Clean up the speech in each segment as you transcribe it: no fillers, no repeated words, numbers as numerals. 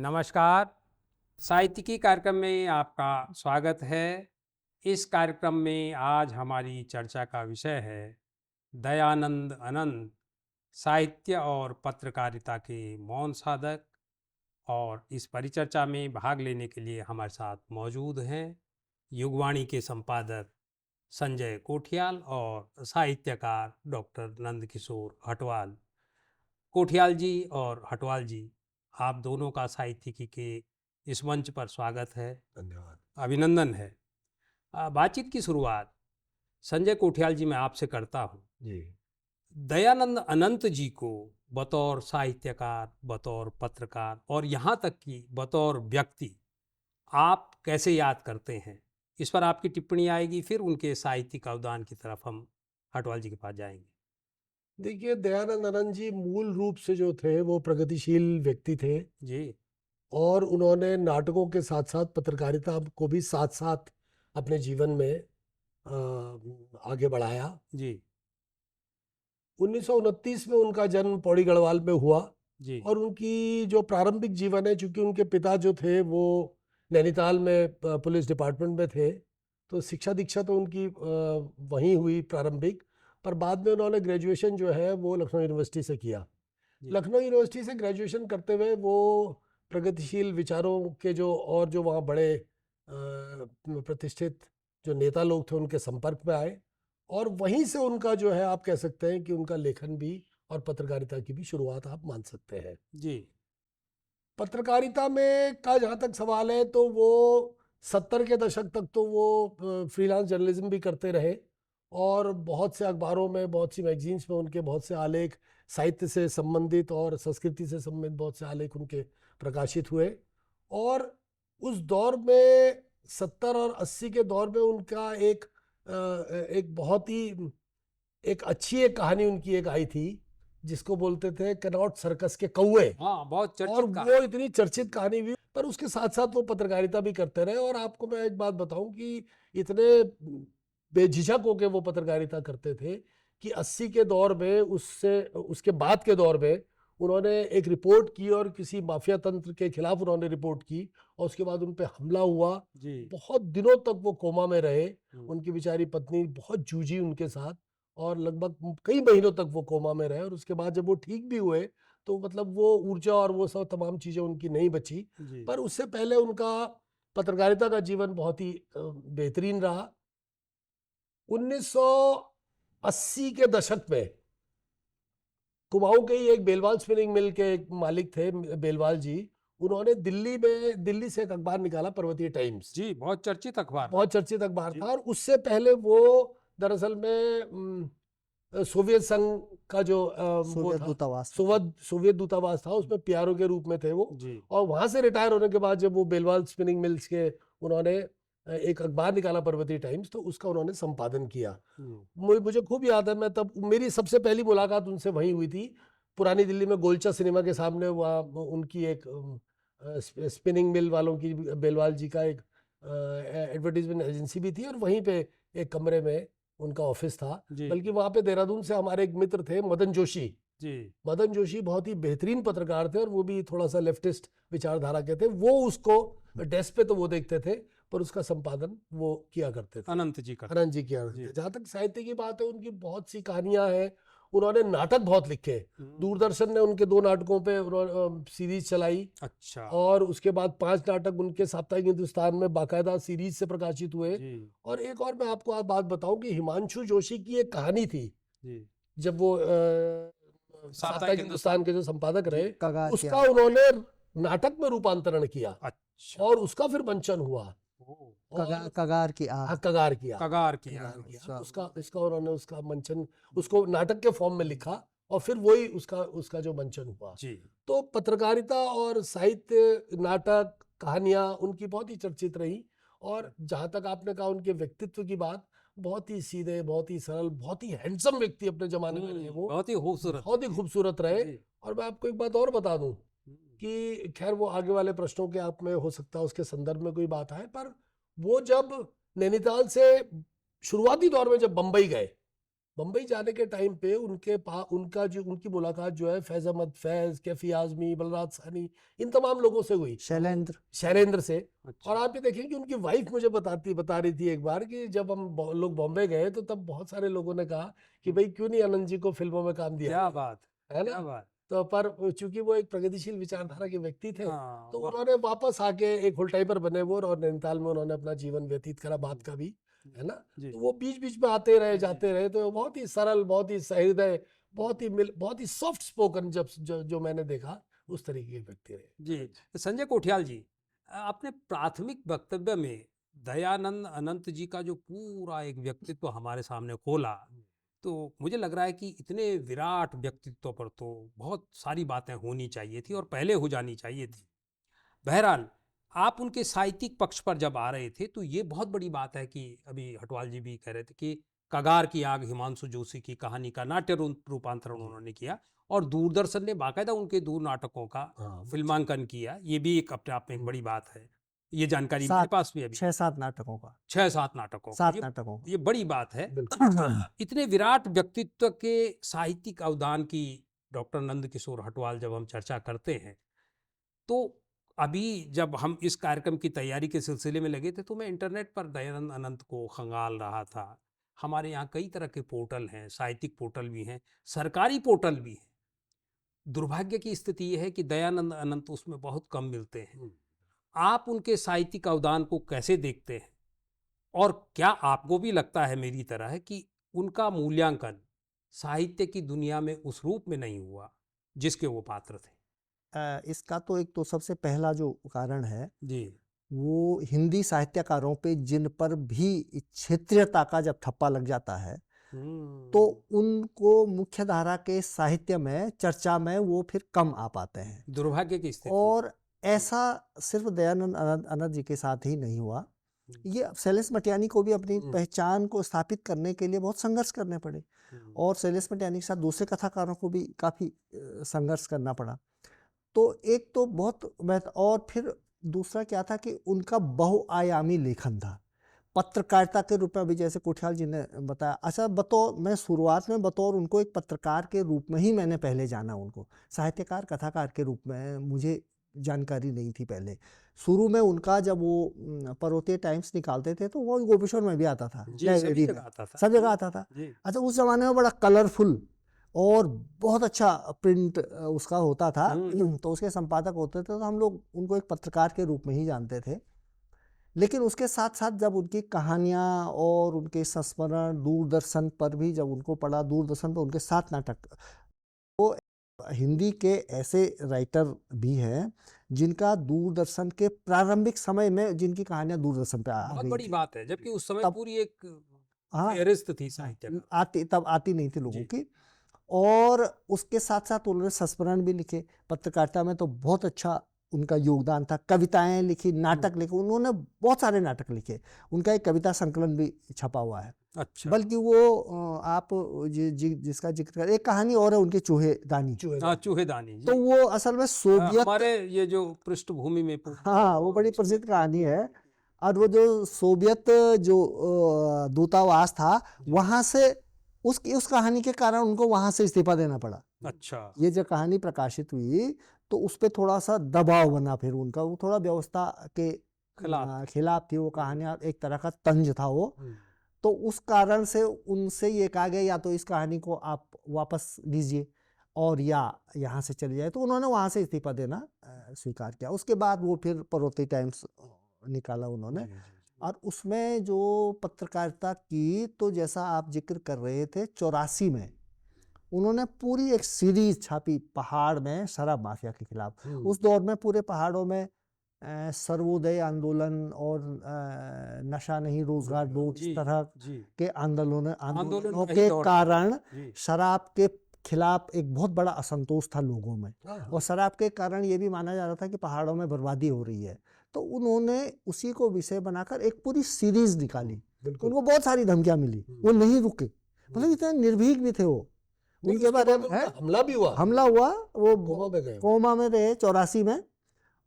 नमस्कार। साहित्यिकी कार्यक्रम में आपका स्वागत है। इस कार्यक्रम में आज हमारी चर्चा का विषय है दयानंद अनंत, साहित्य और पत्रकारिता के मौन साधक। और इस परिचर्चा में भाग लेने के लिए हमारे साथ मौजूद हैं युगवाणी के संपादक संजय कोठियाल और साहित्यकार डॉक्टर नंदकिशोर हटवाल। कोठियाल जी और हटवाल जी, आप दोनों का साहित्यिकी के इस मंच पर स्वागत है। धन्यवाद। अभिनंदन है। बातचीत की शुरुआत संजय कोठियाल जी मैं आपसे करता हूँ। जी, दयानंद अनंत जी को बतौर साहित्यकार, बतौर पत्रकार और यहाँ तक कि बतौर व्यक्ति आप कैसे याद करते हैं, इस पर आपकी टिप्पणी आएगी, फिर उनके साहित्यिक अवदान की तरफ हम हटवाल जी के पास जाएंगे। देखिए दयानंद आनंद जी मूल रूप से जो थे वो प्रगतिशील व्यक्ति थे जी और उन्होंने नाटकों के साथ साथ पत्रकारिता को भी साथ साथ अपने जीवन में आगे बढ़ाया। जी 1929 में उनका जन्म पौड़ी गढ़वाल में हुआ जी और उनकी जो प्रारंभिक जीवन है, चूंकि उनके पिता जो थे वो नैनीताल में पुलिस डिपार्टमेंट में थे, तो शिक्षा दीक्षा तो उनकी वहीं हुई प्रारंभिक, पर बाद में उन्होंने ग्रेजुएशन जो है वो लखनऊ यूनिवर्सिटी से किया। जी लखनऊ यूनिवर्सिटी से ग्रेजुएशन करते हुए वो प्रगतिशील विचारों के जो वहाँ बड़े प्रतिष्ठित जो नेता लोग थे उनके संपर्क में आए और वहीं से उनका जो है आप कह सकते हैं कि उनका लेखन भी और पत्रकारिता की भी शुरुआत आप मान सकते हैं। जी पत्रकारिता में का जहाँ तक सवाल है तो वो 70 के दशक तक तो वो फ्रीलांस जर्नलिज्म भी करते रहे और बहुत से अखबारों में, बहुत सी मैगजीन्स में उनके बहुत से आलेख साहित्य से संबंधित और संस्कृति से संबंधित बहुत से आलेख उनके प्रकाशित हुए। और उस दौर में 70 और 80 के दौर में उनका एक बहुत ही एक अच्छी एक कहानी उनकी एक आई थी जिसको बोलते थे कनॉट सर्कस के कौवे। हाँ, बहुत और चर्चित वो इतनी चर्चित कहानी भी, पर उसके साथ साथ वो पत्रकारिता भी करते रहे। और आपको मैं एक बात बताऊं कि इतने बेझिझक होकर वो पत्रकारिता करते थे कि 80 के दौर में उससे उसके बाद के दौर में उन्होंने एक रिपोर्ट की और किसी माफिया तंत्र के खिलाफ उन्होंने रिपोर्ट की और उसके बाद उन पे हमला हुआ। जी बहुत दिनों तक वो कोमा में रहे। हम्म, उनकी बेचारी पत्नी बहुत जूझी उनके साथ और लगभग कई महीनों तक वो कोमा में रहे और उसके बाद जब वो ठीक भी हुए तो मतलब वो ऊर्जा और वो सब तमाम चीजें उनकी नहीं बची। जी पर उससे पहले उनका पत्रकारिता का जीवन बहुत ही बेहतरीन रहा। 1980 के दशक में कुमाऊं के ही एक बेलवाल स्पिनिंग मिल के एक मालिक थे, बेलवाल जी। उन्होंने दिल्ली से एक अखबार निकाला, पर्वतीय टाइम्स। जी बहुत चर्चित अखबार था। बहुत चर्चित अखबार जी था और उससे पहले वो दरअसल में सोवियत संघ का जो वो सोवियत था, दूतावास था। सोवियत दूतावास था, उसमें पीआरओ के रूप में थे वो। जी और वहां से रिटायर होने के बाद जब वो बेलवाल स्पिनिंग मिल्स के उन्होंने एक अखबार निकाला पर्वतीय टाइम्स, तो उसका उन्होंने संपादन किया। मुझे खूब याद है, मैं तब मेरी सबसे पहली मुलाकात उनसे वहीं हुई थी, पुरानी दिल्ली में गोलचा सिनेमा के सामने। वहाँ उनकी एक स्पिनिंग मिल वालों की, बेलवाल जी का एक एडवर्टीजमेंट एजेंसी भी थी और वहीं पे एक कमरे में उनका ऑफिस था। जी बल्कि वहाँ पे देहरादून से हमारे एक मित्र थे, मदन जोशी। जी मदन जोशी बहुत ही बेहतरीन पत्रकार थे और वो भी थोड़ा सा लेफ्टिस्ट विचारधारा के थे। वो उसको डेस्क पे तो वो देखते थे पर उसका संपादन वो किया करते थे, अनंत जी का। आनंद जी किया करते जी थे। जहाँ तक साहित्य की बात है, उनकी बहुत सी कहानियां हैं। उन्होंने नाटक बहुत लिखे। दूरदर्शन ने उनके 2 नाटकों पे सीरीज चलाई अच्छा और उसके बाद 5 नाटक उनके साप्ताहिक हिंदुस्तान में बाकायदा सीरीज से प्रकाशित हुए। जी और एक और मैं आपको आप बात बताऊं कि हिमांशु जोशी की एक कहानी थी, जी जब वो साप्ताहिक हिंदुस्तान के जो संपादक जी, रहे, कगार के उसका उन्होंने नाटक में रूपांतरण किया अच्छा और उसका फिर मंचन हुआ। ओ, कगार कगार की हाँ, आग। कगार किया। कगार किया। कगार किया अच्छा। उसका उन्होंने उसका मंचन, उसको नाटक के फॉर्म में लिखा और फिर वही उसका जो मंचन हुआ। जी तो पत्रकारिता और साहित्य, नाटक, कहानियां उनकी बहुत ही चर्चित रही। और जहां तक आपने कहा उनके व्यक्तित्व की बात, बहुत ही सीधे, बहुत ही सरल, बहुत ही हैंडसम व्यक्ति अपने जमाने में रहे वो, बहुत ही खूबसूरत। बहुत ही खूबसूरत रहे। जी और मैं आपको एक बात और बता दूं हम्म, कि खैर वो आगे वाले प्रश्नों के आप में हो सकता है उसके संदर्भ में कोई बात आए, पर वो जब नैनीताल से शुरुआती दौर में जब बंबई गए बम्बई जाने के टाइम पे उनकी मुलाकात जो है फैज अहमद फैज, कैफी आजमी, बलराज साहनी, इन तमाम लोगों से हुई, शैलेंद्र से। अच्छा। और आप ये देखें कि उनकी वाइफ मुझे बता रही थी एक बार कि जब हम लोग बॉम्बे गए तो तब बहुत सारे लोगों ने कहा कि भाई क्यों नहीं आनंद जी को फिल्मों में काम दिया, क्या बात है क्या ना। बात। तो पर चूंकि वो एक प्रगतिशील विचारधारा के व्यक्ति थे, हाँ तो वाह। उन्होंने वापस आके एक होल टाइपर बने वो, और नैनीताल में उन्होंने अपना जीवन व्यतीत करा, बात का भी, है ना। जी तो वो बीच बीच में आते रहे जी। जाते रहे, तो बहुत ही सरल, बहुत ही सहृदय, बहुत ही सॉफ्ट स्पोकन, जो मैंने देखा उस तरीके के व्यक्ति रहे। जी। संजय कोठियाल जी, आपने प्राथमिक वक्तव्य में दयानंद अनंत जी का जो पूरा एक व्यक्तित्व हमारे सामने खोला, तो मुझे लग रहा है कि इतने विराट व्यक्तित्व पर तो बहुत सारी बातें होनी चाहिए थी और पहले हो जानी चाहिए थी। बहरहाल, आप उनके साहित्यिक पक्ष पर जब आ रहे थे तो ये बहुत बड़ी बात है कि अभी हटवाल जी भी कह रहे थे कि कगार की आग हिमांशु जोशी की कहानी का नाट्य रूपांतरण उन्होंने किया, और दूरदर्शन ने बाकायदा उनके दूर नाटकों का फिल्मांकन किया। ये भी एक अपने आप में एक बड़ी बात है, ये जानकारी मेरे पास भी अभी 6-7 नाटकों का, 6-7 नाटकों का, 7 नाटकों का। ये बड़ी बात है। बिल्कुल। इतने विराट व्यक्तित्व के साहित्यिक अवदान की डॉक्टर नंद किशोर हटवाल जब हम चर्चा करते हैं, तो अभी जब हम इस कार्यक्रम की तैयारी के सिलसिले में लगे थे तो मैं इंटरनेट पर दयानंद अनंत को खंगाल रहा था। हमारे यहाँ कई तरह के पोर्टल हैं, साहित्यिक पोर्टल भी हैं, सरकारी पोर्टल भी हैं। दुर्भाग्य की स्थिति यह है कि दयानंद अनंत उसमें बहुत कम मिलते हैं। आप उनके साहित्यिक अवदान को कैसे देखते हैं, और क्या आपको भी लगता है मेरी तरह कि उनका मूल्यांकन साहित्य की दुनिया में उस रूप में नहीं हुआ जिसके वो पात्र थे? इसका तो एक तो सबसे पहला जो कारण है, जी। वो हिंदी साहित्यकारों पे जिन पर भी क्षेत्रीयता का जब ठप्पा लग जाता है, तो उनको मुख्य धारा के साहित्य में, चर्चा में वो फिर कम आ पाते हैं। दुर्भाग्य की स्थिति। और ऐसा सिर्फ दयानंद अनंत जी के साथ ही नहीं हुआ, ये शैलेश मटियानी को भी अपनी पहचान को स्थापित करने के लिए बहुत संघर्ष करने पड़े, और शैलेश मटियानी के साथ दूसरे कथाकारों को भी काफ़ी संघर्ष करना पड़ा। तो एक तो बहुत और फिर दूसरा क्या था कि उनका बहुआयामी लेखन था, पत्रकारिता के रूप में। अभी जैसे कोठियाल जी ने बताया, अच्छा, मैं शुरुआत में बतौर उनको एक पत्रकार के रूप में ही मैंने पहले जाना उनको, साहित्यकार कथाकार के रूप में मुझे जानकारी नहीं थी पहले। शुरू में उनका जब वो पर्वतीय टाइम्स निकालते थे तो वो गोपेश्वर में भी आता था, लाइब्रेरी में, सब जगह आता था। अच्छा, उस जमाने में बड़ा कलरफुल और बहुत अच्छा प्रिंट उसका होता था, तो उसके संपादक होते थे, तो हम लोग उनको एक पत्रकार के रूप में ही जानते थे। लेकिन उसके साथ साथ जब उनकी कहानियाँ और उनके संस्मरण दूरदर्शन पर भी जब उनको पढ़ा, दूरदर्शन पर उनके 7 नाटक, वो हिंदी के ऐसे राइटर भी हैं जिनका दूरदर्शन के प्रारंभिक समय में जिनकी कहानियां दूरदर्शन पे आ बहुत गई बड़ी थी। बात है, जबकि उस समय तब पूरी एक हाँ फेहरिस्त थी साहित्य का। तब आती नहीं थी लोगों जी। की। और उसके साथ साथ उन्होंने संस्मरण भी लिखे, पत्रकारिता में तो बहुत अच्छा उनका योगदान था, कविताएं लिखी, नाटक लिखे, उन्होंने बहुत सारे नाटक लिखे, उनका एक कविता संकलन भी छपा हुआ है। अच्छा। बल्कि वो आप जिसका जिक्र कर, एक कहानी और है उनकी चूहेदानी, चूहेदानी जी। तो वो असल में सोवियत, हमारे ये जो पृष्ठभूमि में हाँ, वो बड़ी प्रसिद्ध कहानी है। और वो जो सोवियत जो दूतावास था, वहां से उस कहानी के कारण उनको वहां से इस्तीफा देना पड़ा। अच्छा। ये जो कहानी प्रकाशित हुई तो उस पर थोड़ा सा दबाव बना, फिर उनका वो थोड़ा व्यवस्था के खिलाफ थी वो कहानियां, एक तरह का तंज था वो। तो उस कारण से उनसे ये कहा गया या तो इस कहानी को आप वापस लीजिए और या यहाँ से चले जाए, तो उन्होंने वहाँ से इस्तीफा देना स्वीकार किया। उसके बाद वो फिर पर्वतीय टाइम्स निकाला उन्होंने, और उसमें जो पत्रकारिता की, तो जैसा आप जिक्र कर रहे थे, 84 में उन्होंने पूरी एक सीरीज छापी पहाड़ में शराब माफिया के खिलाफ। उस दौर में पूरे पहाड़ों में सर्वोदय आंदोलन और नशा नहीं रोजगार दो, इस तरह के आंदोलनों के कारण शराब के खिलाफ एक बहुत बड़ा असंतोष था लोगों में, और शराब के कारण ये भी माना जा रहा था कि पहाड़ों में बर्बादी हो रही है। तो उन्होंने उसी को विषय बनाकर एक पूरी सीरीज निकाली। उनको बहुत सारी धमकियां मिली, वो नहीं रुके, मतलब इतने निर्भीक भी थे वो। उनके बारे में हमला हुआ, वो कोमा में रहे 84 में,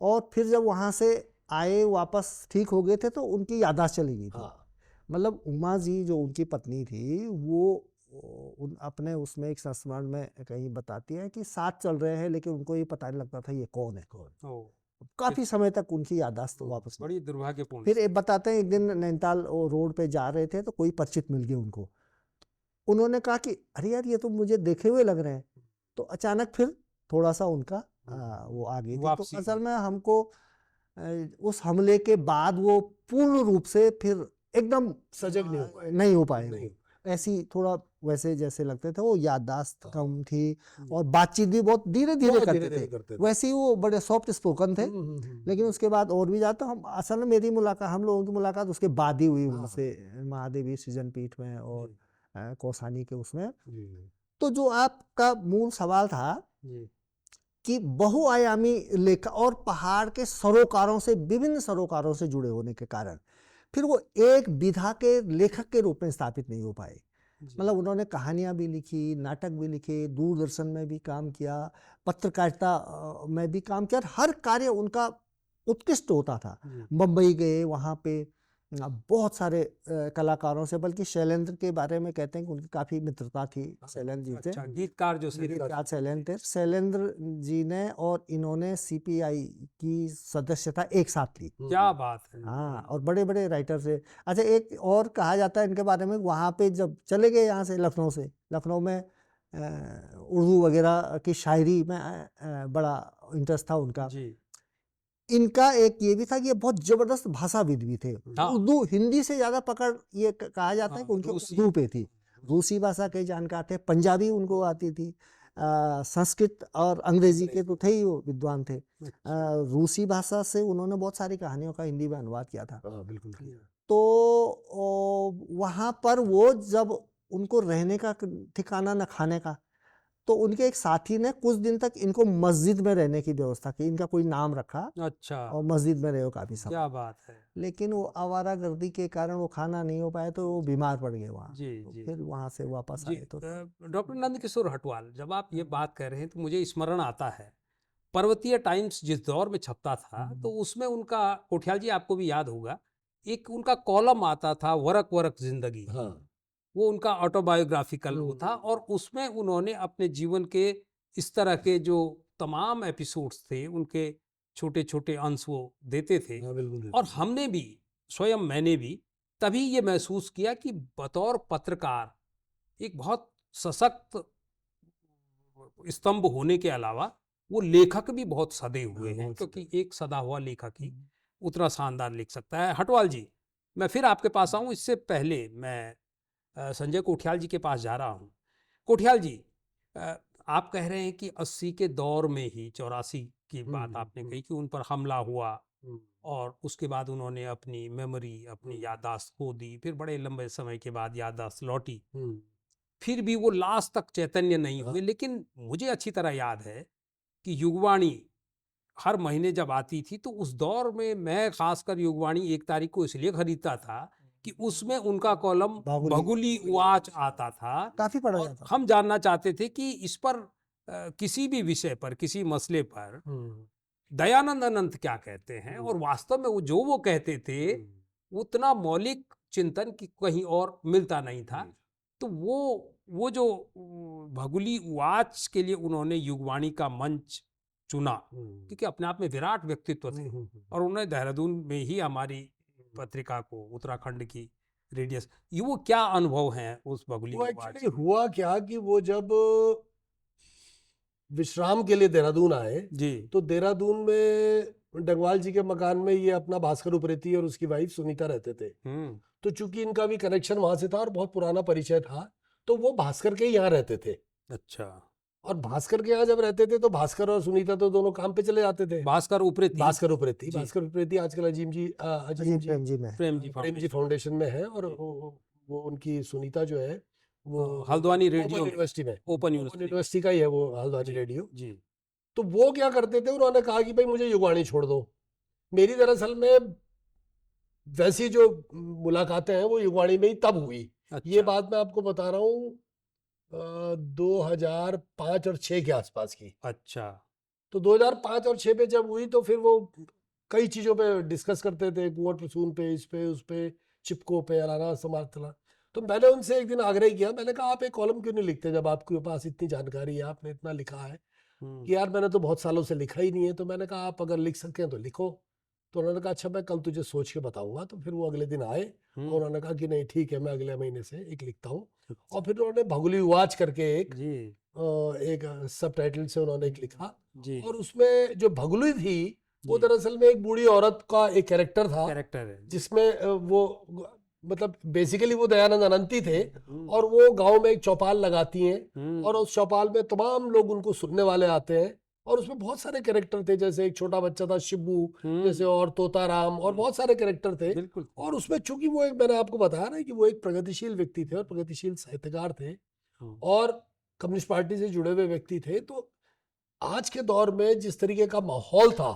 और फिर जब वहां से आए वापस ठीक हो गए थे तो उनकी याददाश्त चली गई थी। मतलब उमा जी जो उनकी पत्नी थी, वो उन अपने उसमें एक संस्मरण में कहीं बताती है कि साथ चल रहे हैं लेकिन उनको ये पता नहीं लगता था ये कौन है। ओ, काफी समय तक उनकी याददाश्त वापस नहीं। बड़ी दुर्भाग्यपूर्ण फिर एक बताते हैं एक दिन नैनीताल रोड पे जा रहे थे तो कोई परिचित मिल गया उनको। उन्होंने कहा कि अरे यार ये तो मुझे देखे हुए लग रहे हैं। तो अचानक फिर थोड़ा सा उनका वो आ गई थी। तो वापसी। असल में हमको उस हमले के बाद वो पूर्ण रूप से फिर एकदम सजग नहीं हो पाए। नहीं हो पाए। नहीं। ऐसी थोड़ा वैसे जैसे लगते थे, वो याददाश्त कम थी और बातचीत भी बहुत धीरे धीरे बहुत करते धीरे-धीरे थे। करते थे। वैसे ही वो बड़े सॉफ्ट स्पोकन थे। हम्म। लेकिन उसके बाद और भी जाते हम असल में मेरी मुलाकात हम लोगों की मुलाकात उसके बाद ही हुई हाँ। उनसे महादेवी सृजन पीठ में और कौसानी के उसमें। जी। तो जो आपका मूल सवाल था जी। कि बहुआयामी लेखक और पहाड़ के सरोकारों से विभिन्न सरोकारों से जुड़े होने के कारण फिर वो एक विधा के लेखक के रूप में स्थापित नहीं हो पाए। जी। मतलब उन्होंने कहानियां भी लिखी, नाटक भी लिखे, दूरदर्शन में भी काम किया, पत्रकारिता में भी काम किया और हर कार्य उनका उत्कृष्ट होता था। जी। मुंबई गए, वहाँ पे बहुत सारे कलाकारों से, बल्कि शैलेंद्र के बारे में कहते हैं कि उनकी काफ़ी मित्रता थी शैलेंद्र जी से। अच्छा, गीतकार जो गीतकार शैलेंद्र थे। शैलेंद्र जी ने और इन्होंने सीपीआई की सदस्यता एक साथ ली। क्या बात है। हाँ, और बड़े बड़े राइटर से। अच्छा, एक और कहा जाता है इनके बारे में, वहाँ पे जब चले गए यहाँ से लखनऊ से, लखनऊ में उर्दू वगैरह की शायरी में बड़ा इंटरेस्ट था उनका। जी। इनका एक ये भी था कि ये बहुत जबरदस्त भाषाविद भी थे। हाँ। उर्दू हिंदी से ज्यादा पकड़ ये कहा जाता है कि हाँ, उनके रूसी। उर्दू पे थी। रूसी भाषा के जानकार थे, पंजाबी उनको आती थी, संस्कृत और अंग्रेजी के तो थे ही, वो विद्वान थे। रूसी भाषा से उन्होंने बहुत सारी कहानियों का हिंदी में अनुवाद किया था। बिल्कुल। तो वहाँ पर वो जब उनको रहने का ठिकाना न खाने का, तो उनके एक साथी ने कुछ दिन तक इनको मस्जिद में रहने की व्यवस्था की। इनका कोई नाम रखा अच्छा, और मस्जिद में रहे हो काफी समय। क्या बात है। लेकिन वो आवारागर्दी के कारण वो खाना नहीं हो पाए तो वो बीमार पड़ गए वहाँ। जी, तो जी। फिर वहाँ से वापस जी, आए तो डॉक्टर नंदकिशोर हटवाल, जब आप ये बात कर रहे हैं तो मुझे स्मरण आता है, पर्वतीय टाइम्स जिस दौर में छपता था तो उसमें उनका, कोठियाल जी आपको भी याद होगा, एक उनका कॉलम आता था, वरक वरक जिंदगी। हाँ। वो उनका ऑटोबायोग्राफिकल वो था और उसमें उन्होंने अपने जीवन के इस तरह के जो तमाम एपिसोड्स थे उनके छोटे छोटे अंश वो देते थे। हाँ, बिल्कुल। और हमने भी, स्वयं मैंने भी तभी ये महसूस किया कि बतौर पत्रकार एक बहुत सशक्त स्तंभ होने के अलावा वो लेखक भी बहुत सदे हुए हैं, बहुत क्योंकि एक सदा हुआ लेखक ही उतना शानदार लिख सकता है। हटवाल जी, मैं फिर आपके पास आऊं, इससे पहले मैं संजय कोठियाल जी के पास जा रहा हूं। कोठियाल जी, आप कह रहे हैं कि 80 के दौर में ही, 84 की बात आपने कही कि उन पर हमला हुआ और उसके बाद उन्होंने अपनी मेमोरी, अपनी याददाश्त खो दी, फिर बड़े लंबे समय के बाद याददाश्त लौटी, फिर भी वो लास्ट तक चैतन्य नहीं हुए। लेकिन मुझे अच्छी तरह याद है कि युगवाणी हर महीने जब आती थी तो उस दौर में मैं खासकर युगवाणी एक तारीख को इसलिए खरीदता था कि उसमें उनका कॉलम भगुली वाच आता था। काफी पढ़ा और जाता था। हम जानना चाहते थे कि इस पर किसी भी विषय पर, किसी मसले पर दयानंद अनंत क्या कहते हैं, और वास्तव में वो जो वो कहते थे उतना मौलिक चिंतन की कहीं और मिलता नहीं था। तो वो जो भगुली वाच के लिए उन्होंने युगवाणी का मंच चुना, क्योंकि अपने आप में विराट व्यक्तित्व थे और उन्होंने देहरादून में ही हमारी पत्रिका को, उत्तराखंड की रेडियस, ये वो क्या अनुभव हैं उस भगुली वो वाच एक्चुअली हुआ क्या कि वो जब विश्राम के लिए देहरादून आए जी, तो देहरादून में डगवाल जी के मकान में ये अपना भास्कर उप्रेती और उसकी वाइफ सुनीता रहते थे। तो चूंकि इनका भी कनेक्शन वहां से था और बहुत पुराना परिचय था, तो वो भास्कर के यहाँ रहते थे। अच्छा। और भास्कर के यहाँ जब रहते थे तो भास्कर और सुनीता तो दोनों काम पे चले जाते थे। भास्कर उप्रेती, भास्कर उप्रेती आजकल अजीम जी प्रेम जी फाउंडेशन में है। और वो उनकी सुनीता जो है वो हल्द्वानी रेडियो यूनिवर्सिटी में, ओपन यूनिवर्सिटी का ही है वो हल्द्वानी रेडियो जी। तो वो क्या करते थे, उन्होंने कहा कि भाई मुझे युगवाणी छोड़ दो। मेरी दरअसल में वैसी जो मुलाकातें हैं वो युगवाणी में ही तब हुई। अच्छा। ये बात मैं आपको बता रहा हूँ 2005 और 6 के आसपास की। अच्छा। तो 2005 और 6 पे जब हुई तो फिर वो कई चीज़ों पे डिस्कस करते थे, कुंवर प्रसून पे, इस पे, उस पे, चिपको पे, अलाना समार्थला। तो मैंने उनसे एक दिन आग्रह किया, मैंने कहा आप एक कॉलम क्यों नहीं लिखते जब आपके पास इतनी जानकारी है, आपने इतना लिखा है। कि यार मैंने तो बहुत सालों से लिखा ही नहीं है। तो मैंने कहा आप अगर लिख सकें तो लिखो। तो उन्होंने कहा अच्छा मैं कल तुझे सोच के बताऊंगा। तो फिर वो अगले दिन आए और उन्होंने कहा कि नहीं ठीक है, मैं अगले महीने से एक लिखता हूँ। और फिर उन्होंने भगुली उवाच करके एक सब टाइटल से उन्होंने एक लिखा। और उसमें जो भगुली थी वो दरअसल में एक बूढ़ी औरत का एक कैरेक्टर था, जिसमें वो मतलब बेसिकली वो दयानंद अनंती थे और वो गांव में एक चौपाल लगाती हैं और उस चौपाल में तमाम लोग उनको सुनने वाले आते हैं। और उसमें बहुत सारे कैरेक्टर थे, जैसे एक छोटा बच्चा था शिबू जैसे, और तोताराम, और बहुत सारे कैरेक्टर थे। और उसमें चूंकि वो एक, मैंने आपको बताया ना कि वो एक प्रगतिशील व्यक्ति थे और प्रगतिशील साहित्यकार थे और कम्युनिस्ट पार्टी से जुड़े हुए व्यक्ति थे। तो आज के दौर में जिस तरीके का माहौल था,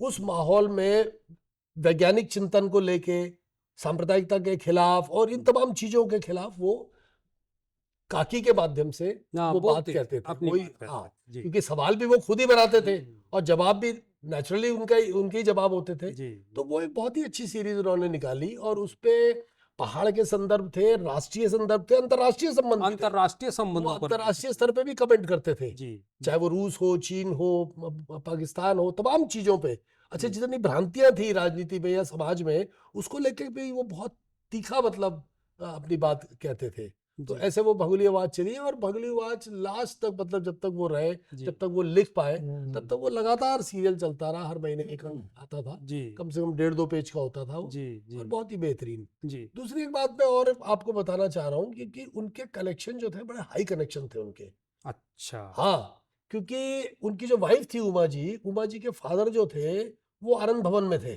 उस माहौल में वैज्ञानिक चिंतन को लेके, सांप्रदायिकता के खिलाफ और इन तमाम चीजों के खिलाफ वो काकी के माध्यम से वो बात कहते थे। वही क्योंकि सवाल भी वो खुद ही बनाते थे और जवाब भी नेचुरली उनके ही जवाब होते थे। तो वो एक बहुत ही अच्छी सीरीज उन्होंने निकाली और उसपे पहाड़ के संदर्भ थे, राष्ट्रीय संदर्भ थे, अंतरराष्ट्रीय संबंध, अंतरराष्ट्रीय स्तर पे भी कमेंट करते थे, चाहे वो रूस हो, चीन हो, पाकिस्तान हो, तमाम चीजों पे। अच्छा, जितनी भ्रांतियां थी राजनीति में या समाज में, उसको लेकर भी वो बहुत तीखा मतलब अपनी बात कहते थे। तो ऐसे वो भगुली आवाज चली और भगुली आवाज लास्ट तक, मतलब जब तक वो रहे, जब तक वो लिख पाए, तब तक वो लगातार सीरियल चलता रहा। हर महीने एक आता था, कम से कम 1.5-2 पेज का होता था वो, और बहुत ही बेहतरीन। दूसरी एक बात मैं और आपको बताना चाह रहा हूँ कि उनके कलेक्शन जो थे बड़े हाई कनेक्शन थे उनके। अच्छा। हाँ, क्योंकि उनकी जो वाइफ थी उमा जी के फादर जो थे वो आनंद भवन में थे।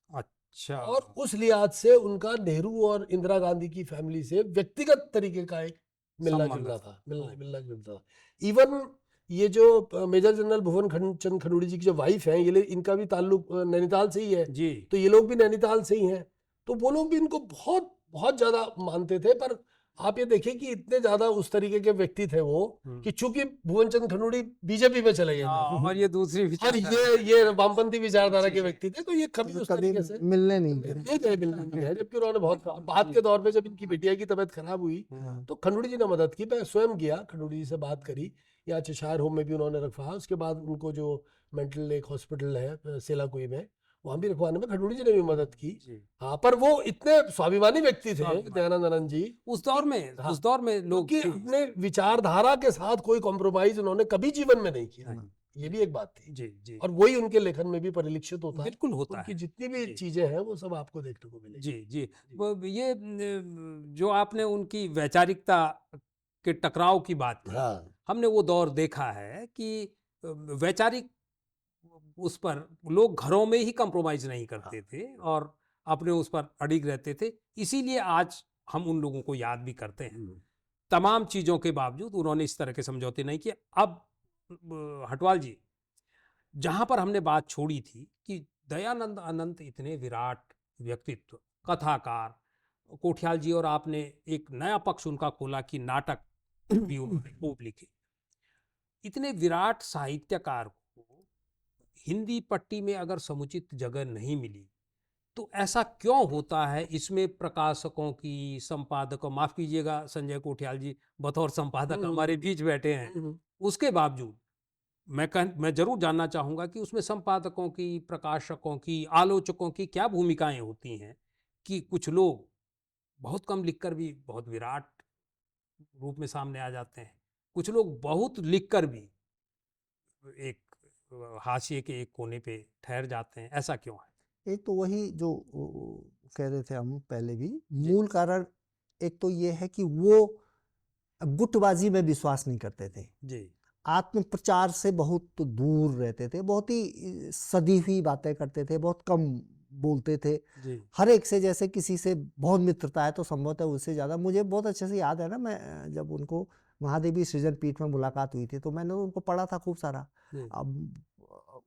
अच्छा। और उस लिहाज से उनका नेहरू और इंदिरा गांधी की फैमिली से व्यक्तिगत तरीके का एक मिलना जुलना था। इवन ये जो मेजर जनरल भुवन चंद खंडूड़ी जी की जो वाइफ है, ये इनका भी ताल्लुक नैनीताल से ही है। तो ये लोग भी नैनीताल से ही हैं। तो वो लोग भी इनको बहुत बहुत ज्यादा मानते थे। पर आप ये देखिए कि इतने ज्यादा उस तरीके के व्यक्ति थे वो कि चूंकि भुवन चंद खंडूड़ी बीजेपी में चले गए थे और ये दूसरी और ये वामपंथी विचारधारा के व्यक्ति थे, तो ये कभी उस तरीके से मिलने नहीं गए। जबकि उन्होंने बहुत बाद के दौर में जब इनकी बिटिया की तबीयत खराब हुई तो खंडूड़ी जी ने मदद की। मैं स्वयं गया, खंडूड़ी जी से बात करी, यहाँ चेशायर होम में भी उन्होंने रखवाया। उसके बाद उनको जो मेंटल एक हॉस्पिटल है सेलाकुई में, वहां भी रखवाने में खंडूड़ी जी ने भी मदद की। हाँ, पर वो इतने स्वाभिमानी व्यक्ति थे दयानंद आनंद जी उस दौर में लोग कि अपने विचारधारा के साथ कोई कॉम्प्रोमाइज उन्होंने कभी जीवन में नहीं किया। ये भी एक बात थी। और वही उनके लेखन में भी परिलक्षित होता है। बिल्कुल होता है। उनकी जितनी भी चीजें हैं वो सब आपको देखने को मिलेगी। ये जो आपने उनकी वैचारिकता के टकराव की बात की, हमने वो दौर देखा है कि वैचारिक उस पर लोग घरों में ही कंप्रोमाइज नहीं करते थे और अपने उस पर अडिग रहते थे। इसीलिए आज हम उन लोगों को याद भी करते हैं। तमाम चीजों के बावजूद उन्होंने इस तरह के समझौते नहीं किए। अब हटवाल जी, जहां पर हमने बात छोड़ी थी कि दयानंद अनंत इतने विराट व्यक्तित्व, कथाकार, कोठियाल जी और आपने एक नया पक्ष उनका खोला कि नाटक भी उन्होंने खूब लिखे। इतने विराट साहित्यकार को हिंदी पट्टी में अगर समुचित जगह नहीं मिली तो ऐसा क्यों होता है? इसमें प्रकाशकों की, संपादकों, माफ कीजिएगा संजय कोठियाल जी बतौर संपादक हमारे बीच बैठे हैं, उसके बावजूद मैं जरूर जानना चाहूंगा कि उसमें संपादकों की, प्रकाशकों की, आलोचकों की क्या भूमिकाएं होती हैं कि कुछ लोग बहुत कम लिखकर भी बहुत विराट रूप में सामने आ जाते हैं, कुछ लोग बहुत लिखकर भी एक हाशिए के एक कोने पे ठहर जाते हैं। ऐसा क्यों है? एक तो वही जो कह रहे थे हम पहले भी, मूल कारण एक तो ये है कि वो गुटबाजी में विश्वास नहीं करते थे जी, आत्म प्रचार से बहुत दूर रहते थे, बहुत ही सदी हुई बातें करते थे, बहुत कम बोलते थे जी। हर एक से जैसे किसी से बहुत मित्रता है तो संभवतः उससे ज़्यादा। मुझे बहुत अच्छे से याद है ना, मैं जब उनको महादेवी सृजन पीठ में मुलाकात हुई थी तो मैंने उनको पढ़ा था खूब सारा। अब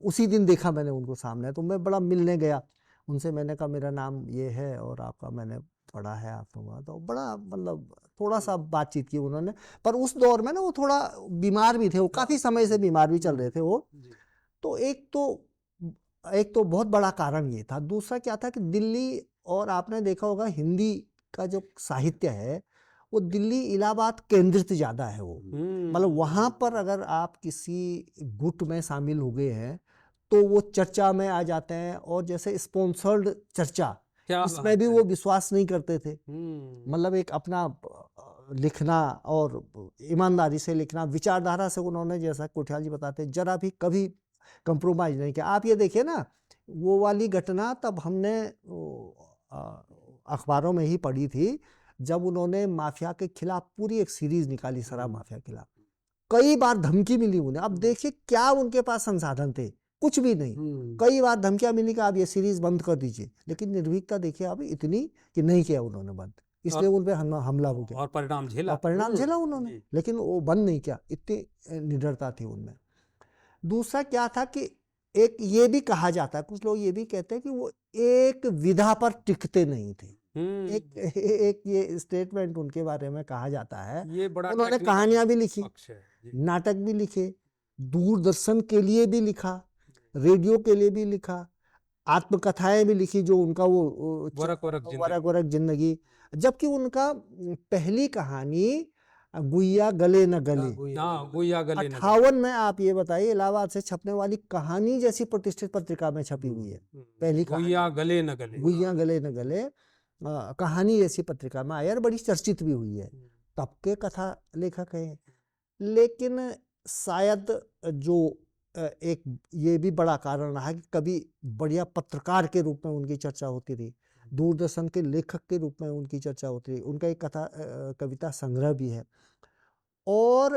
उसी दिन देखा मैंने उनको सामने, तो मैं बड़ा मिलने गया उनसे। मैंने कहा मेरा नाम ये है और आपका मैंने पढ़ा है आपको, तो बड़ा मतलब थोड़ा सा बातचीत की उन्होंने। पर उस दौर में ना वो थोड़ा बीमार भी थे, वो काफ़ी समय से बीमार भी चल रहे थे वो। तो एक तो बहुत बड़ा कारण ये था। दूसरा क्या था कि दिल्ली, और आपने देखा होगा हिंदी का जो साहित्य है वो दिल्ली इलाहाबाद केंद्रित ज्यादा है वो। मतलब वहां पर अगर आप किसी गुट में शामिल हो गए हैं तो वो चर्चा में आ जाते हैं, और जैसे स्पॉन्सर्ड चर्चा, क्या इसमें बात भी है। वो विश्वास नहीं करते थे। हम्म, मतलब एक अपना लिखना और ईमानदारी से लिखना, विचारधारा से उन्होंने, जैसा कोठियाल जी बताते हैं, जरा भी कभी कंप्रोमाइज नहीं किया। आप ये देखिए ना, वो वाली घटना तब हमने अखबारों में ही पढ़ी थी, जब उन्होंने माफिया के खिलाफ पूरी एक सीरीज निकाली, शराब माफिया के खिलाफ। कई बार धमकी मिली उन्हें। अब देखिए क्या उनके पास संसाधन थे, कुछ भी नहीं। कई बार धमकियां मिली कि आप ये सीरीज बंद कर दीजिए, लेकिन निर्भीकता देखिए अब इतनी कि नहीं किया उन्होंने बंद, इसलिए उन पे हमला हो गया और परिणाम झेला। और परिणाम झेला उन्होंने, जी। लेकिन वो बंद नहीं किया, इतनी निडरता थी उनमें। दूसरा क्या था कि एक ये भी कहा जाता है, कुछ लोग ये भी कहते हैं कि वो एक विधा पर टिकते नहीं थे। एक ये स्टेटमेंट उनके बारे में कहा जाता है। ये बड़ा उन्होंने टेक्निकल कहानियां भी लिखी, पक्ष है। जी। नाटक भी लिखे, दूरदर्शन के लिए भी लिखा, रेडियो के लिए भी लिखा, आत्मकथाएं भी लिखी, जो उनका वो वरक वरक जिंदगी। वरक वरक जिंदगी। जबकि उनका पहली कहानी गुइया गले न गले, हाँ, गुइया गले न गले। 58 में, आप ये बताइए, इलाहाबाद से छपने वाली कहानी जैसी प्रतिष्ठित पत्रिका में छपी हुई है। पहली कहानी गुइया गले न गले। गुइया गले न गले कहानी जैसी पत्रिका में आई और बड़ी चर्चित भी हुई है। तब के कथा लेखक है। लेकिन शायद जो एक ये भी बड़ा कारण रहा कि कभी बढ़िया पत्रकार के रूप में उनकी चर्चा होती रही, दूरदर्शन के लेखक के रूप में उनकी चर्चा होती रही। उनका एक कविता संग्रह भी है। और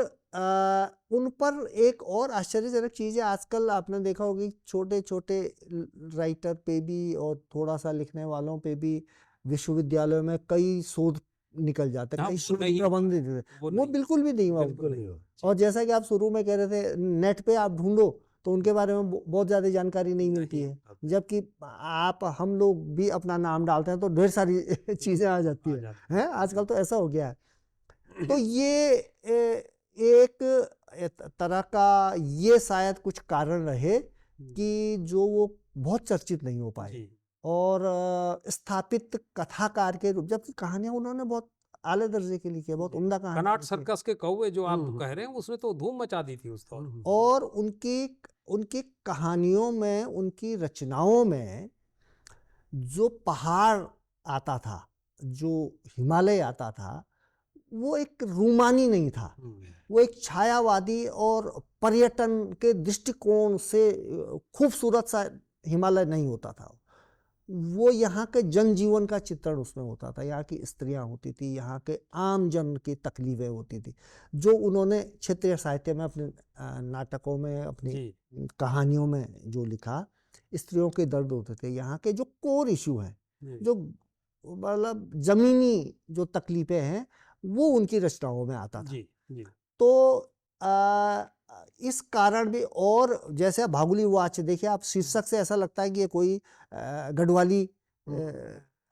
उन पर एक और आश्चर्यजनक चीज़ है, आजकल आपने देखा होगा कि छोटे छोटे राइटर पे भी और थोड़ा सा लिखने वालों पे भी विश्वविद्यालयों में कई शोध निकल जाते हैं, हाँ, कई वो शोध नहीं प्रबंध वो वो नहीं। बिल्कुल भी नहीं हुआ। बिल्कुल नहीं। और जैसा कि आप शुरू में कह रहे थे, नेट पे आप ढूंढो तो उनके बारे में बहुत ज़्यादा जानकारी नहीं मिलती है, जबकि आप हम लोग भी अपना नाम डालते हैं तो ढेर सारी चीज़ें आ जाती हैं। आजकल तो ऐसा हो गया है। तो ये एक तरह का ये शायद कुछ कारण रहे कि जो वो बहुत चर्चित नहीं हो पाए, और स्थापित कथाकार के रूप, जबकि कहानियां उन्होंने बहुत आले दर्जे की लिखी है, बहुत उम्दा कहानी। कनाट सर्कस के कौवे जो आप कह रहे हैं, उसने तो धूम मचा दी थी उस दौर। और उनकी कहानियों में, उनकी रचनाओं में जो पहाड़ आता था, जो हिमालय आता था, वो एक रूमानी नहीं था, वो एक छायावादी और पर्यटन के दृष्टिकोण से खूबसूरत सा हिमालय नहीं होता था। वो यहाँ के जनजीवन का चित्रण उसमें होता था, यहाँ की स्त्रियां होती थी, यहाँ के आम जन की तकलीफें होती थी, जो उन्होंने क्षेत्रीय साहित्य में, अपने नाटकों में, अपनी कहानियों में जो लिखा। स्त्रियों के दर्द होते थे, यहाँ के जो कोर इशू हैं, जो मतलब जमीनी जो तकलीफें हैं, वो उनकी रचनाओं में आता था। तो इस कारण भी, और जैसे भागुली वाच देखिए आप, शीर्षक से ऐसा लगता है कि ये कोई गढ़वाली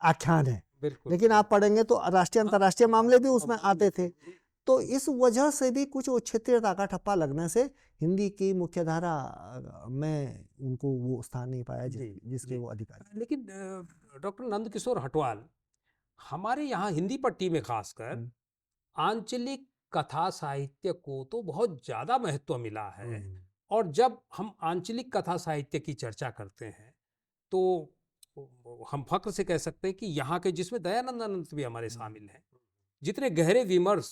आख्यान है, लेकिन आप पढ़ेंगे तो राष्ट्रीय अंतर्राष्ट्रीय मामले भी उसमें आते थे। तो इस वजह से भी कुछ क्षेत्रीयता का ठप्पा लगने से हिंदी की मुख्यधारा में उनको वो स्थान नहीं पाया जिसके वो अधिकारी। लेकिन डॉक्टर नंदकिशोर हटवाल, हमारे यहाँ हिंदी पट्टी में खासकर आंचलिक कथा साहित्य को तो बहुत ज्यादा महत्व मिला है। और जब हम आंचलिक कथा साहित्य की चर्चा करते हैं तो हम फख्र से कह सकते हैं कि यहाँ के, जिसमें दयानंद अनंत भी हमारे शामिल हैं, जितने गहरे विमर्श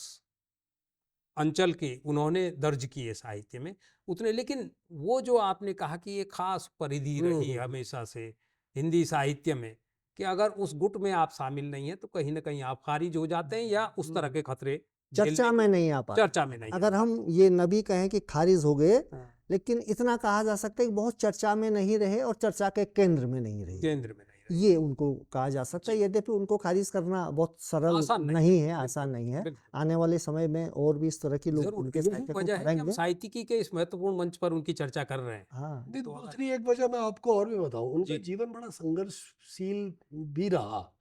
अंचल के उन्होंने दर्ज किए साहित्य में, उतने, लेकिन वो जो आपने कहा कि ये खास परिधि रही हमेशा से हिंदी साहित्य में, कि अगर उस गुट में आप शामिल नहीं है तो कहीं ना कहीं आप खारिज हो जाते हैं, या उस तरह के खतरे चर्चा में नहीं आ पाते। चर्चा में नहीं। अगर हम ये न भी कहें कि खारिज हो गए, लेकिन इतना कहा जा सकता है कि बहुत चर्चा में नहीं रहे और चर्चा के केंद्र में नहीं रहे, ये उनको कहा जा सकता है। यद्यपि उनको खारिज करना बहुत सरल नहीं है, आसान नहीं है। आने वाले समय में और भी इस तरह की लोग उनके साहित्य को पढ़ेंगे। साहित्यिकी के इस महत्वपूर्ण मंच पर उनकी चर्चा कर रहे हैं। हाँ। दूसरी एक वजह मैं आपको और भी बताऊं, उनका जीवन बड़ा संघर्षशील भी रहा।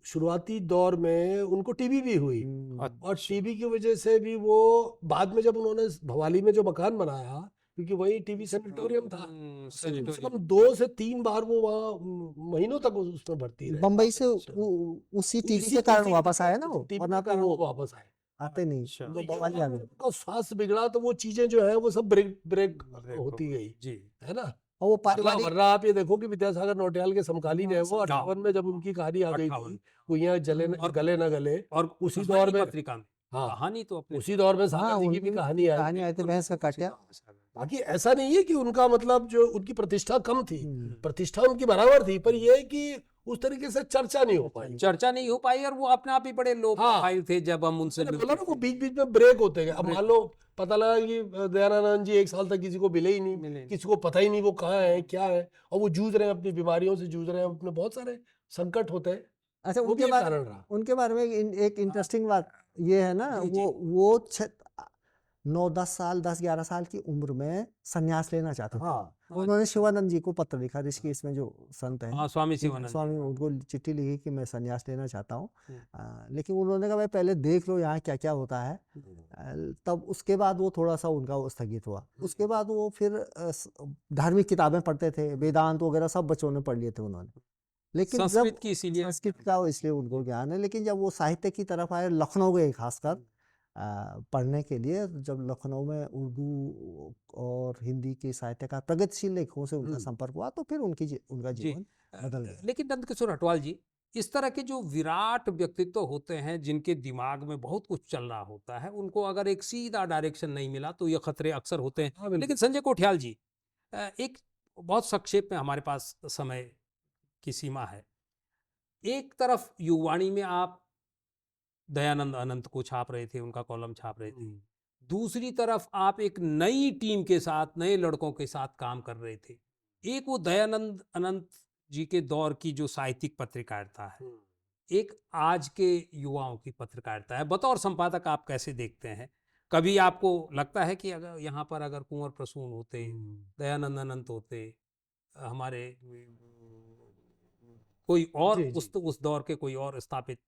शुरुआती दौर में उनको टीबी भी हुई, और टीबी की वजह से भी वो बाद में, जब उन्होंने भवाली में जो मकान बनाया, क्योंकि वही टीवी सेनेटोरियम था। कम से सेनेटोरियम। कम 2 से 3 बार वो वहाँ महीनों तक उसमें भर्ती रहे। बम्बई से अच्छा। उसी टीवी इसी के कारण उसी वापस आया ना वो, टीवी वरना के तो कारण वो वो वापस आए। आते नहीं, अच्छा। वो बवाल आ गए। उनका स्वास्थ्य बिगड़ा तो वो चीजें जो है वो सब ब्रेक ब्रेक ब्रेक होती हो गई, जी। है ना। और वो वरना पारिवारिक वरना आप ये देखो कि विद्यासागर नौटियाल के समकालीन है वो, हाँ। 58 में जब उनकी कहानी आ गई 58 थी, कुइयां जले और गले न गले, और उसी कहानी दौर में, पत्रिका में हाँ, कहानी तो अपने उसी दौर में हाँ, सागर जी की भी उनकी कहानी आई। कहानी आई थी भैंस का काटिया। बाकी ऐसा नहीं है कि उनका मतलब जो उनकी प्रतिष्ठा कम थी, हम्म। प्रतिष्ठा उनकी बराबर थी, पर ये है कि उस तरीके से चर्चा नहीं हो पाई। चर्चा नहीं हो पाई और वो अपने आप ही बड़े लो हाँ। प्रोफाइल थे जब हम उनसे मैंने मिलते बोला ना वो थे। बीच बीच में ब्रेक होते गए। अब ब्रेक मान लो पता लगा कि दयानंद जी 1 साल तक किसी को मिले ही नहीं, मिले नहीं। किसी को पता ही नहीं वो कहाँ है क्या है, और वो जूझ रहे हैं, अपनी बीमारियों से जूझ रहे हैं, अपने बहुत सारे संकट होते हैं। अच्छा, वो भी एक कारण रहा। उनके बारे में एक इंटरेस्टिंग बात ये है ना, जी, जी। वो 9-10 साल 10-11 साल की उम्र में संन्यास लेना चाहते थे। हाँ, उन्होंने शिवानंद जी को पत्र लिखा, ऋषिकेश में जो संत हैं, हाँ, स्वामी शिवानंद। स्वामी, उनको चिट्ठी लिखी कि मैं संन्यास लेना चाहता हूँ। हम्म। लेकिन उन्होंने कहा भाई पहले देख लो यहाँ क्या क्या होता है, तब उसके बाद वो थोड़ा सा उनका वो स्थगित हुआ। उसके बाद वो फिर धार्मिक किताबें पढ़ते थे, वेदांत वगैरह सब बच्चों ने पढ़ लिए थे उन्होंने। लेकिन जब संस्कृत की इसीलिए संस्कृत का इसलिए उनको ज्ञान है, लेकिन जब वो साहित्य की तरफ आए, लखनऊ गए खासकर पढ़ने के लिए, जब लखनऊ में उर्दू और हिंदी के साहित्यकार प्रगतिशील लेखकों से उनका संपर्क हुआ, तो फिर उनका जी। जीवन बदल गया। लेकिन नंदकिशोर हटवाल जी, इस तरह के जो विराट व्यक्तित्व होते हैं जिनके दिमाग में बहुत कुछ चल रहा होता है, उनको अगर एक सीधा डायरेक्शन नहीं मिला तो ये खतरे अक्सर होते हैं। हाँ, बिल्कुल। लेकिन संजय कोठियाल जी, एक बहुत संक्षेप में, हमारे पास समय की सीमा है। एक तरफ युवाणी में आप दयानंद अनंत को छाप रहे थे, उनका कॉलम छाप रहे थे, दूसरी तरफ आप एक नई टीम के साथ, नए लड़कों के साथ काम कर रहे थे। एक वो दयानंद अनंत जी के दौर की जो साहित्यिक पत्रकारिता है, एक आज के युवाओं की पत्रकारिता है। बतौर संपादक आप कैसे देखते हैं? कभी आपको लगता है कि अगर यहाँ पर अगर कुंवर प्रसून होते, दयानंद अनंत होते, हमारे कोई और जी, जी। उस दौर के कोई और स्थापित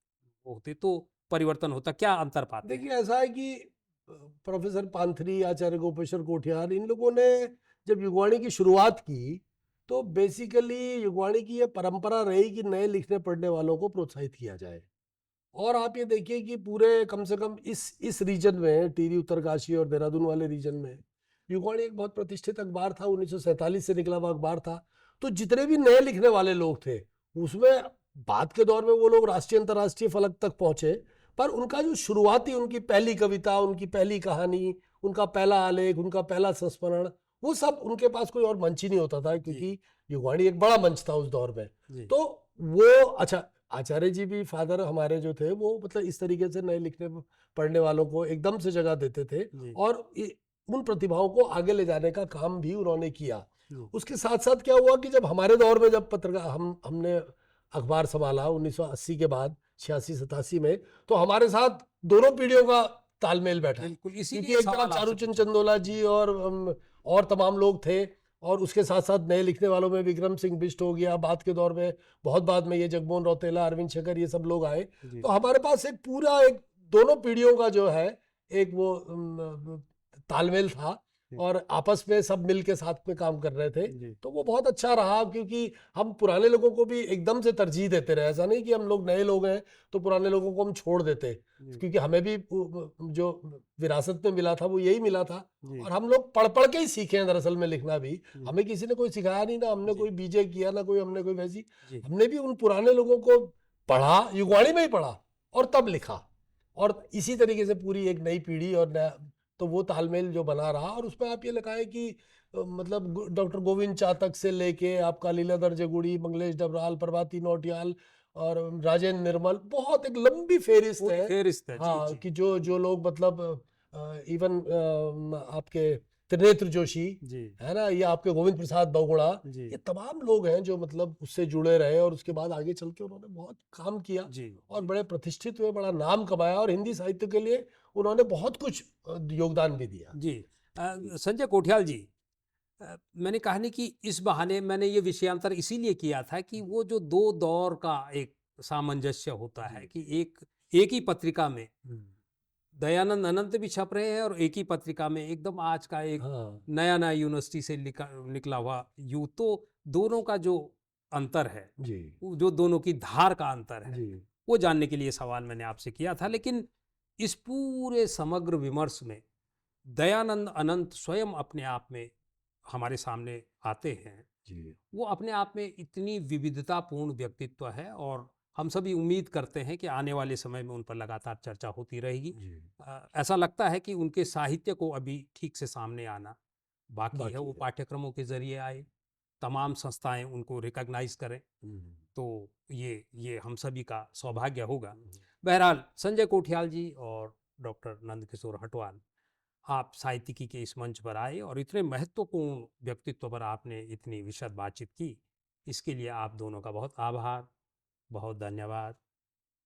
होते तो परिवर्तन होता? क्या अंतर पाते हैं? देखिए ऐसा है कि प्रोफेसर पांथरी, आचार्य गोपेश्वर कोठियाल, इन लोगों ने जब युगवाणी की शुरुआत की तो बेसिकली युगवाणी की ये परंपरा रही कि नए लिखने पढ़ने वालों को प्रोत्साहित किया जाए। और आप ये देखिए कि पूरे कम से कम इस रीजन में, टिहरी, उत्तरकाशी और देहरादून वाले रीजन में, युगवाणी एक बहुत प्रतिष्ठित अखबार था, 1947 से निकला हुआ अखबार था। तो जितने भी नए लिखने वाले लोग थे उसमें, बाद के दौर में वो लोग राष्ट्रीय अंतर्राष्ट्रीय फलक तक पहुंचे, पर उनका जो शुरुआती, उनकी पहली कविता, उनकी पहली कहानी, उनका पहला आलेख, उनका पहला संस्मरण, वो सब उनके पास कोई और मंच ही नहीं होता था, क्योंकि युगवाणी एक बड़ा मंच था उस दौर में। तो वो, अच्छा, आचार्य जी भी, फादर हमारे जो थे, वो मतलब इस तरीके से नए लिखने पढ़ने वालों को एकदम से जगह देते थे और उन प्रतिभाओं को आगे ले जाने का काम भी उन्होंने किया। उसके साथ साथ क्या हुआ कि जब हमारे दौर में, जब पत्रकार हमने अखबार संभाला 1980 के बाद, 86-87 में, तो हमारे साथ दोनों पीढ़ियों का तालमेल बैठा, क्योंकि एक तरफ चारूचंद चंदोला जी और तमाम लोग थे, और उसके साथ साथ नए लिखने वालों में विक्रम सिंह बिष्ट हो गया, बाद के दौर में, बहुत बाद में ये जगमोहन रौतेला, अरविंद शेखर, ये सब लोग आए। तो हमारे पास एक पूरा, एक दोनों पीढ़ियों का जो है एक वो तालमेल था, और आपस में सब मिल के साथ में काम कर रहे थे। तो वो बहुत अच्छा रहा, क्योंकि हम पुराने लोगों को भी एकदम से तरजीह देते रहे। ऐसा नहीं कि हम लोग नए लोग हैं तो पुराने लोगों को हम छोड़ देते, क्योंकि हमें भी जो विरासत में मिला था वो यही मिला था, और हम लोग पढ़ पढ़ के ही सीखे हैं दरअसल में लिखना भी। हमें किसी ने कोई सिखाया नहीं, ना हमने कोई बीजे किया, ना कोई हमने कोई वैसी, हमने भी उन पुराने लोगों को पढ़ा, युगवाणी में ही पढ़ा और तब लिखा, और इसी तरीके से पूरी एक नई पीढ़ी और नया, तो वो तालमेल जो बना रहा। और उसमें आप ये लगाए कि मतलब डॉक्टर गोविंद चातक से लेके आपका लीलाधर जगुड़ी, मंगलेश डबराल, प्रभाती नौटियाल और राजेंद्र निर्मल, बहुत एक लंबी फेरिस्त है। हाँ, कि जो लोग मतलब इवन आपके त्रिनेत्र जोशी है ना, ये आपके गोविंद प्रसाद बहुगुणा, ये तमाम लोग हैं जो मतलब उससे जुड़े रहे, और उसके बाद आगे चल के उन्होंने बहुत काम किया और बड़े प्रतिष्ठित हुए, बड़ा नाम कमाया, और हिंदी साहित्य के लिए उन्होंने बहुत कुछ योगदान भी दिया। संजय कोठियाल जी, मैंने कहानी की इस बहाने, मैंने ये विषयांतर इसीलिए किया था कि वो जो दो दौर का एक सामंजस्य होता है कि एक ही पत्रिका में दयानंद अनंत भी छप रहे हैं और एक ही पत्रिका में एकदम आज का एक हाँ नया यूनिवर्सिटी से निकला हुआ यू, तो दोनों का जो अंतर है, जी जो दोनों की धार का अंतर है, जी वो जानने के लिए सवाल मैंने आपसे किया था। लेकिन इस पूरे समग्र विमर्श में दयानंद अनंत स्वयं अपने आप में हमारे सामने आते हैं। जी वो अपने आप में इतनी विविधतापूर्ण व्यक्तित्व है और हम सभी उम्मीद करते हैं कि आने वाले समय में उन पर लगातार चर्चा होती रहेगी। जी ऐसा लगता है कि उनके साहित्य को अभी ठीक से सामने आना बाकी है। बाकी वो है। पाठ्यक्रमों के जरिए आए, तमाम संस्थाएं उनको रिकॉग्नाइज करें, हम्म, तो ये हम सभी का सौभाग्य होगा। हम्म, बहरहाल संजय कोठियाल जी और डॉक्टर नंदकिशोर हटवाल, आप साहित्यिकी के इस मंच पर आए और इतने महत्वपूर्ण व्यक्तित्व पर आपने इतनी विशद बातचीत की, इसके लिए आप दोनों का बहुत आभार, बहुत धन्यवाद।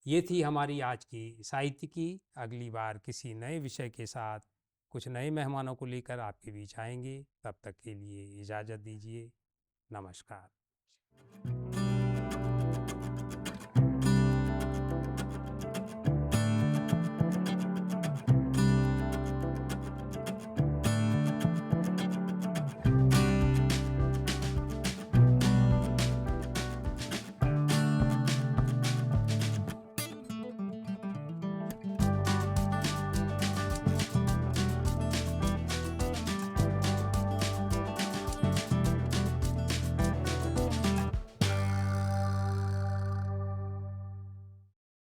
ये थी हमारी आज की साहित्यिकी। अगली बार किसी नए विषय के साथ कुछ नए मेहमानों को लेकर आपके बीच आएंगे। तब तक के लिए इजाज़त दीजिए। नमस्कार।